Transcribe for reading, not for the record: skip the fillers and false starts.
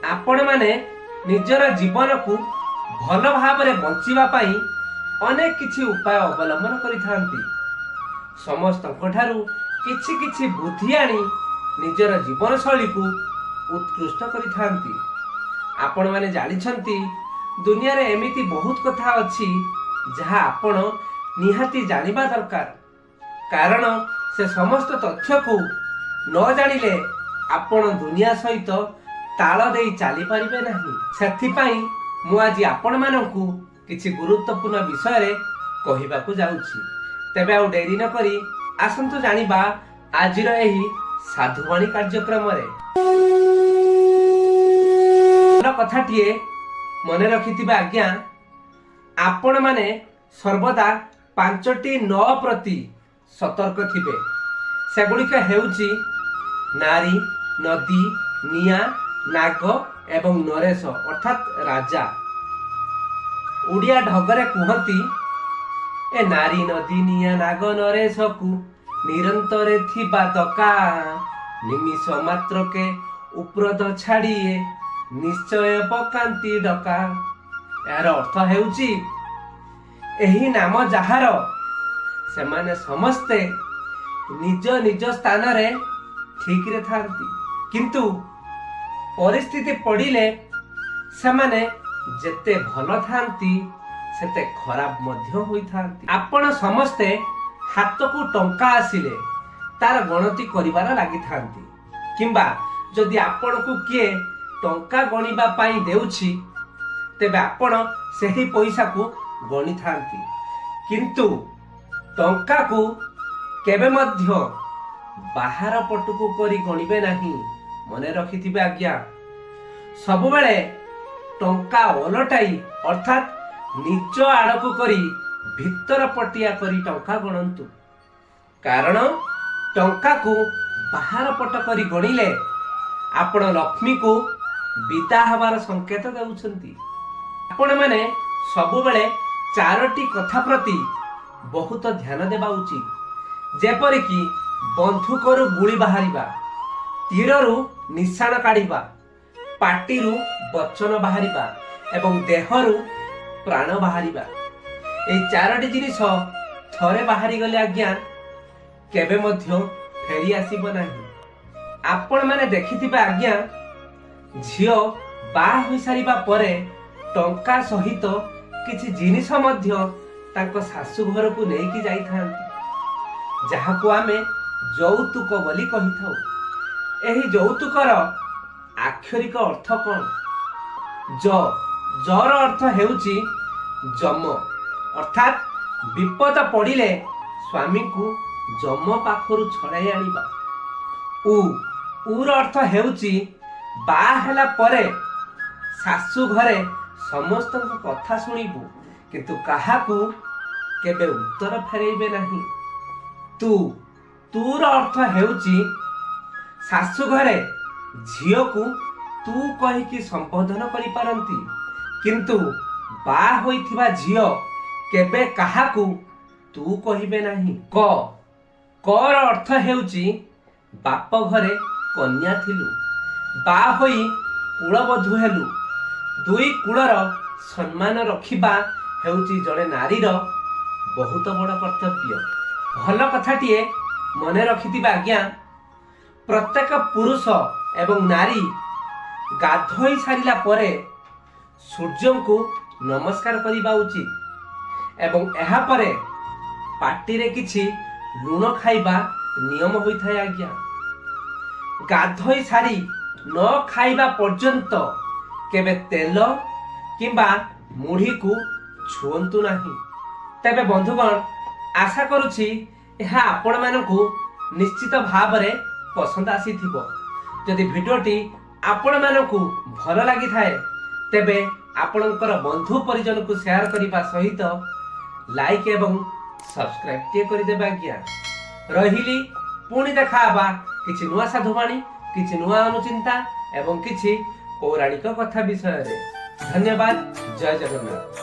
आपण माने निजर जीवन को भल भाव बंचिबा पाई अनेक किछि उपाय अवलंबन करिथांती। समस्त किछि किछि बुद्धि आनी निजर जीवन शैली को उत्कृष्ट करिथांती। आपण माने जानिछंती दुनिया रे एमिति बहुत कथा अछि जहा आपण निहाती जानिबा दरकार, कारण से समस्त तथ्य को न जानिले आपण दुनिया सहित ताल देई चली पारिबे नाही। सेथि पई मु आज आपण मानकू किछि गुरुत्वपूर्ण विषय रे कहिबाकू जाउछि। तेबे आ डेरी न करी आसंतु जानिबा आजिर एही साधुवाणी कार्यक्रम रे। कथाटिए मने रखिथिबा आज्ञा, आपण माने सर्वदा 5टी न प्रति सतर्क थिबे। सेगुड़िक हेउची नारी, नदी, निया, नाग एवं नरेश अर्थात राजा। उड़िया ढगरे कुहती ए नारी, नदी, निया, नाग, नरेश को निरंतरे थिबा दका निमिष मात्र के उप्रद छाड़िए निश्चय पकांती डका। यार अर्थ हेउची एही नाम जहार से माने समस्ते निज निज स्थान रे ठीक रे थांती, किंतु परिस्थिति पड़िले से माने जेते भल थांती सेते खराब मध्य होई थांती। आपण समस्ते हाथ को टंका आसिले तार गणति करिवार लागि थांती, किंबा जदि आपण को किए टंका गणिबा पाई देउछि तेबे आपण सेही पैसा को गणि थांती, किंतु टंका को केबे मध्य बाहर पटुको करी गणिबे नाही। मने रखिथिबे आज्ञा, सब बेले टंका ओलटाई अर्थात निज आड़कू करी भीतर पटिया करी टंका गणंतु, कारण टंका को बाहर पट करी गणिले आपण लक्ष्मी को विदा हबार संकेत देउछंती। आपण माने सब बेले 4टी कथा प्रति बहुत ध्यान देबा उचित, जेपरि कि बंधुकरू गुली बाहरिबा, तीररू निशान काढ़िबा, पाटीरू वचन बाहरिबा एवं देहरू प्राण बाहरिबा। ए 4टी जिनिस थरे बाहरी गले आज्ञा केबे मध्य फेरी आसीबो नाही। आपण माने देखिथिबा आज्ञा, झियो बाहा होई सारिबा परे टंका सहित किछि जिनिस मध्य तांको सासु घर को नेकी जाई थांती, जहा को आमे यौतुक बोली कहि थाउ। एही यौतुकर आक्षरिक अर्थ कोन? जर अर्थ हेउची जम, अर्थात विपद पड़िले स्वामी को जम पाखरु छड़ाई आनिबा। उर अर्थ हेउची बा हेला परे सासु घरे समस्त कथा शुणिबू, किंतु काहाकू केबे उत्तर फेरेबे नाही। तूर अर्थ हेउची सासु घरे झियो को तू कहि कि संबोधन करि पारंती, किंतु बा होइथिबा झियो केबे काहाकू तू कहिबे नाही। कर अर्थ हेउची बाप घरे कन्या थिलु, बा होई कुलबधू हेलु। दुई कुलर सम्मान रखिबा हेउची जड़े नारीर बहुत बड़ कर्तव्य। भल कथाटिए मने रखिथिबा आज्ञा, प्रत्येक पुरुष एवं नारी गाधोई सारिला परे सूर्य को नमस्कार करिबा उचित एवं एहा परे पाटी रे किछि लुण खाइबा नियम होइथाय आज्ञा। गाधोई सारी न खाइबा पर्यंत केबे तेल किंबा मुढ़ी को छुअंतु नाही। तेबे बंधुगण, आशा करुछि एहा आपण मानकू निश्चित भाव रे पसंद आसीथिबो। जदि भिडियोटी आपण मानकू भल लागि थाए तेबे आपणकर बंधु परिजन को शेयर करिबा सहित लाइक एवं सब्सक्राइब टे करि देबा आज्ञा। रहिली पुणी देखाबा किछि नुआ साधुवाणी, किछि नुआ अनुचिंता एवं किछि पौराणिक कथा विषय रे। धन्यवाद। जय जगन्नाथ।